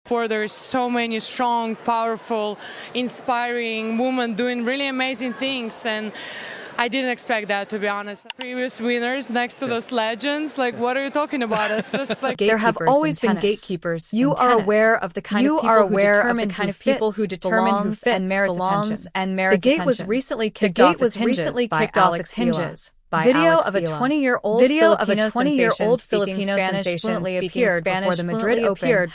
Where there is so many strong, powerful, inspiring women doing really amazing things, and I didn't expect that, to be honest. Previous winners next to those legends, like, what are you talking about? It's just like there have always been gatekeepers. You are aware of the kind of people who determine who fits and merits attention. The gate was recently kicked off its hinges. Video of a 20-year-old Filipino sensation fluently appeared before the Madrid Open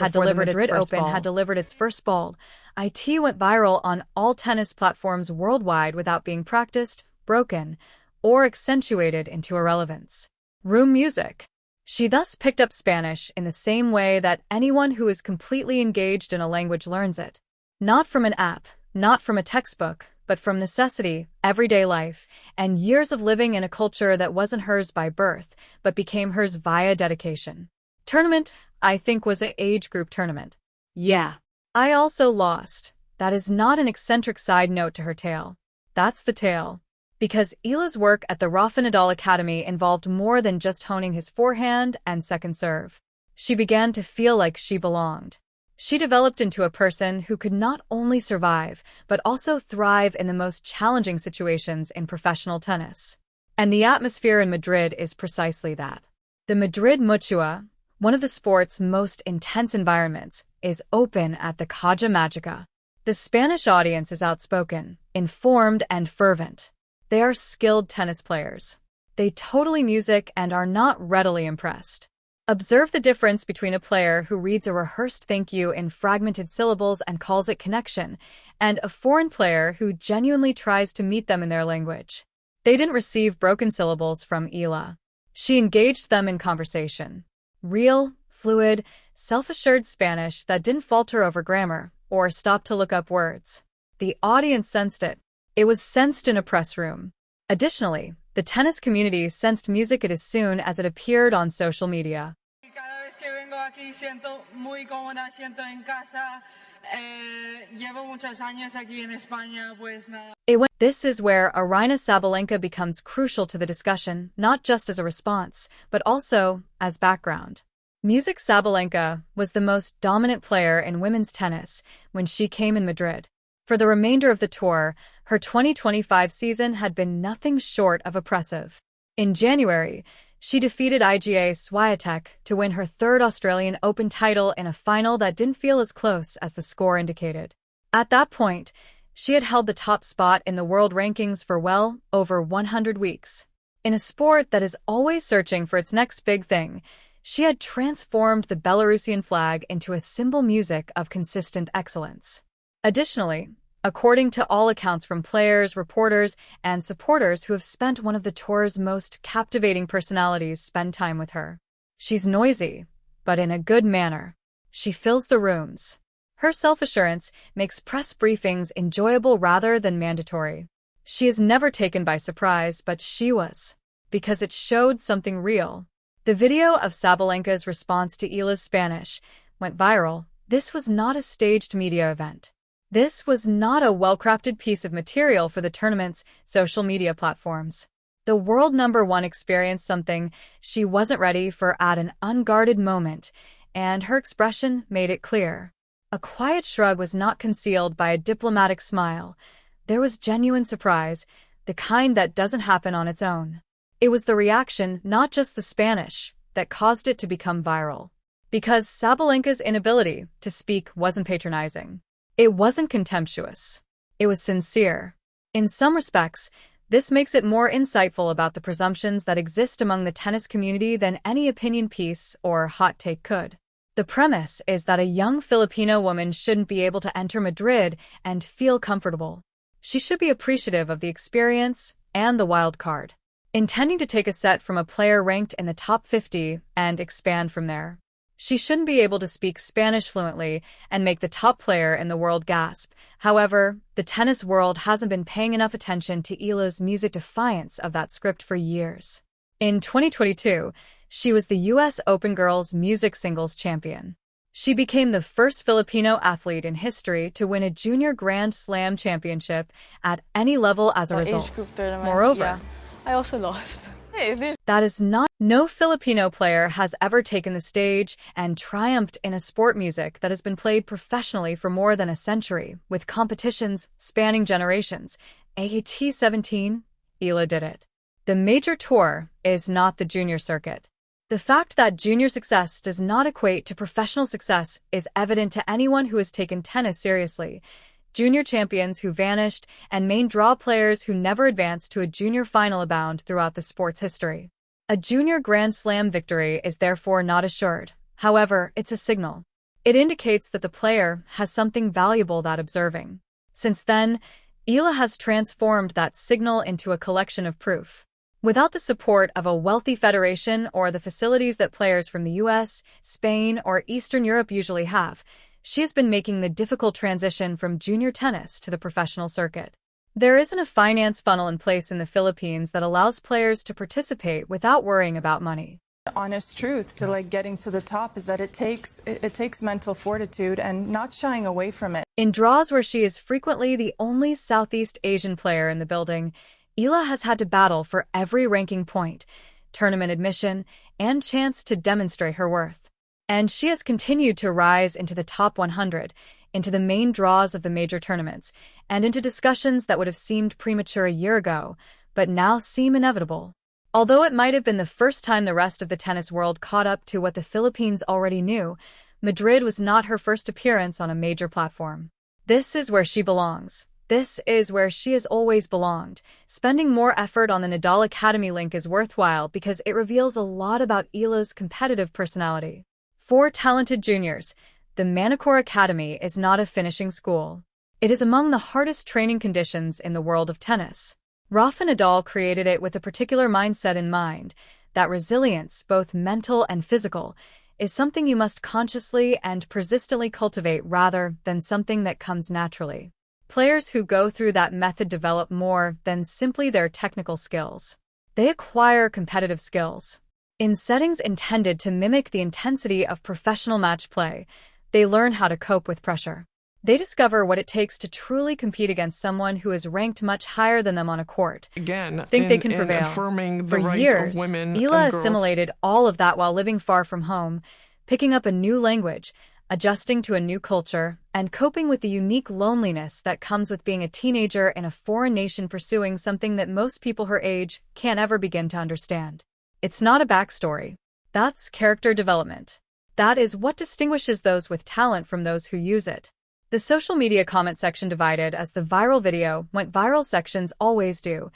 had delivered its first ball. It went viral on all tennis platforms worldwide without being practiced, broken, or accentuated into irrelevance. Room music. She thus picked up Spanish in the same way that anyone who is completely engaged in a language learns it. Not from an app, not from a textbook, but from necessity, everyday life, and years of living in a culture that wasn't hers by birth, but became hers via dedication. Tournament, I think, was an age group tournament. Yeah. I also lost. That is not an eccentric side note to her tale. That's the tale. Because Eala's work at the Rafa Nadal Academy involved more than just honing his forehand and second serve. She began to feel like she belonged. She developed into a person who could not only survive, but also thrive in the most challenging situations in professional tennis. And the atmosphere in Madrid is precisely that. The Madrid Mutua, one of the sport's most intense environments, is open at the Caja Magica. The Spanish audience is outspoken, informed, and fervent. They are skilled tennis players. They totally music and are not readily impressed. Observe the difference between a player who reads a rehearsed thank you in fragmented syllables and calls it connection, and a foreign player who genuinely tries to meet them in their language. They didn't receive broken syllables from Eala. She engaged them in conversation. Real, fluid, self-assured Spanish that didn't falter over grammar or stop to look up words. The audience sensed it. It was sensed in a press room. Additionally, the tennis community sensed music as soon as it appeared on social media. This is where Aryna Sabalenka becomes crucial to the discussion, not just as a response, but also as background. Music Sabalenka was the most dominant player in women's tennis when she came in Madrid. For the remainder of the tour, her 2025 season had been nothing short of oppressive. In January, she defeated Iga Swiatek to win her third Australian Open title in a final that didn't feel as close as the score indicated. At that point, she had held the top spot in the world rankings for well over 100 weeks. In a sport that is always searching for its next big thing, she had transformed the Belarusian flag into a symbol music of consistent excellence. Additionally, according to all accounts from players, reporters, and supporters who have spent one of the tour's most captivating personalities spend time with her. She's noisy, but in a good manner. She fills the rooms. Her self-assurance makes press briefings enjoyable rather than mandatory. She is never taken by surprise, but she was, because it showed something real. The video of Sabalenka's response to Eala's Spanish went viral. This was not a staged media event. This was not a well-crafted piece of material for the tournament's social media platforms. The world #1 experienced something she wasn't ready for at an unguarded moment, and her expression made it clear. A quiet shrug was not concealed by a diplomatic smile. There was genuine surprise, the kind that doesn't happen on its own. It was the reaction, not just the Spanish, that caused it to become viral. Because Sabalenka's inability to speak wasn't patronizing. It wasn't contemptuous. It was sincere. In some respects, this makes it more insightful about the presumptions that exist among the tennis community than any opinion piece or hot take could. The premise is that a young Filipino woman shouldn't be able to enter Madrid and feel comfortable. She should be appreciative of the experience and the wild card, intending to take a set from a player ranked in the top 50 and expand from there. She shouldn't be able to speak Spanish fluently and make the top player in the world gasp. However, the tennis world hasn't been paying enough attention to Eala's music defiance of that script for years. In 2022, she was the U.S. Open Girls Music Singles Champion. She became the first Filipino athlete in history to win a Junior Grand Slam championship at any level as a result. Age group tournament, Moreover, yeah. I also lost. That is not. No Filipino player has ever taken the stage and triumphed in a sport music that has been played professionally for more than a century, with competitions spanning generations. AT17, Eala did it. The major tour is not the junior circuit. The fact that junior success does not equate to professional success is evident to anyone who has taken tennis seriously. Junior champions who vanished and main draw players who never advanced to a junior final abound throughout the sport's history. A junior Grand Slam victory is therefore not assured. However, it's a signal. It indicates that the player has something valuable that observing. Since then, Eala has transformed that signal into a collection of proof. Without the support of a wealthy federation or the facilities that players from the US, Spain, or Eastern Europe usually have, she has been making the difficult transition from junior tennis to the professional circuit. There isn't a finance funnel in place in the Philippines that allows players to participate without worrying about money. The honest truth to getting to the top is that it takes mental fortitude and not shying away from it. In draws where she is frequently the only Southeast Asian player in the building, Eala has had to battle for every ranking point, tournament admission, and chance to demonstrate her worth. And she has continued to rise into the top 100, into the main draws of the major tournaments, and into discussions that would have seemed premature a year ago, but now seem inevitable. Although it might have been the first time the rest of the tennis world caught up to what the Philippines already knew, Madrid was not her first appearance on a major platform. This is where she belongs. This is where she has always belonged. Spending more effort on the Nadal Academy link is worthwhile because it reveals a lot about Eala's competitive personality. For talented juniors, the Manicure Academy is not a finishing school. It is among the hardest training conditions in the world of tennis. Rafa Nadal created it with a particular mindset in mind, that resilience, both mental and physical, is something you must consciously and persistently cultivate rather than something that comes naturally. Players who go through that method develop more than simply their technical skills. They acquire competitive skills. In settings intended to mimic the intensity of professional match play, they learn how to cope with pressure. They discover what it takes to truly compete against someone who is ranked much higher than them on a court. Think they can prevail. For years, Eala assimilated all of that while living far from home, picking up a new language, adjusting to a new culture, and coping with the unique loneliness that comes with being a teenager in a foreign nation pursuing something that most people her age can't ever begin to understand. It's not a backstory. That's character development. That is what distinguishes those with talent from those who use it. The social media comment section divided as the viral video went viral. Sections always do.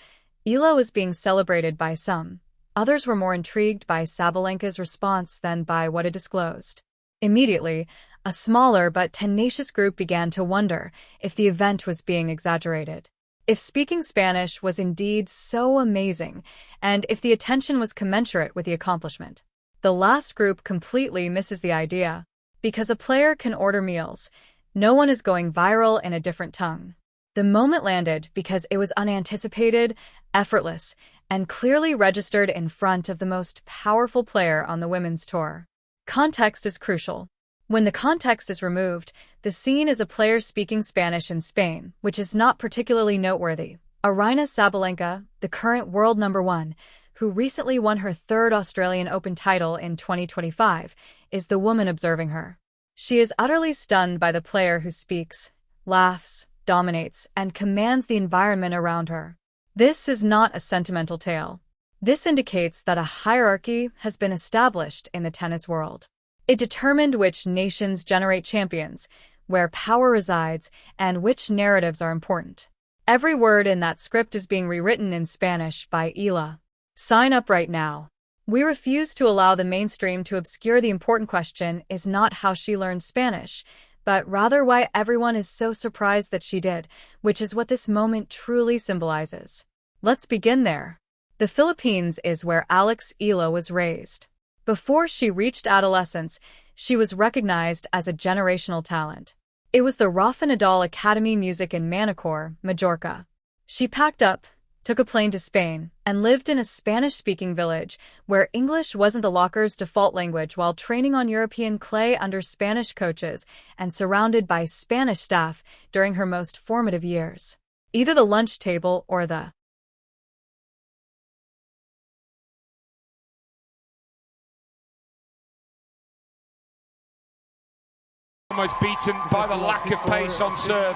Eala was being celebrated by some. Others were more intrigued by Sabalenka's response than by what it disclosed. Immediately, a smaller but tenacious group began to wonder if the event was being exaggerated. If speaking Spanish was indeed so amazing, and if the attention was commensurate with the accomplishment. The last group completely misses the idea. Because a player can order meals, no one is going viral in a different tongue. The moment landed because it was unanticipated, effortless, and clearly registered in front of the most powerful player on the women's tour. Context is crucial. When the context is removed, the scene is a player speaking Spanish in Spain, which is not particularly noteworthy. Aryna Sabalenka, the current world number 1, who recently won her 3rd Australian Open title in 2025, is the woman observing her. She is utterly stunned by the player who speaks, laughs, dominates, and commands the environment around her. This is not a sentimental tale. This indicates that a hierarchy has been established in the tennis world. It determined which nations generate champions, where power resides, and which narratives are important. Every word in that script is being rewritten in Spanish by Eala. Sign up right now. We refuse to allow the mainstream to obscure the important question is not how she learned Spanish, but rather why everyone is so surprised that she did, which is what this moment truly symbolizes. Let's begin there. The Philippines is where Eala was raised. Before she reached adolescence, she was recognized as a generational talent. It was the Rafa Nadal Academy Music in Manicure, Majorca. She packed up, took a plane to Spain, and lived in a Spanish-speaking village where English wasn't the locker's default language while training on European clay under Spanish coaches and surrounded by Spanish staff during her most formative years. Either the lunch table or the Almost beaten by the lack of pace on serve.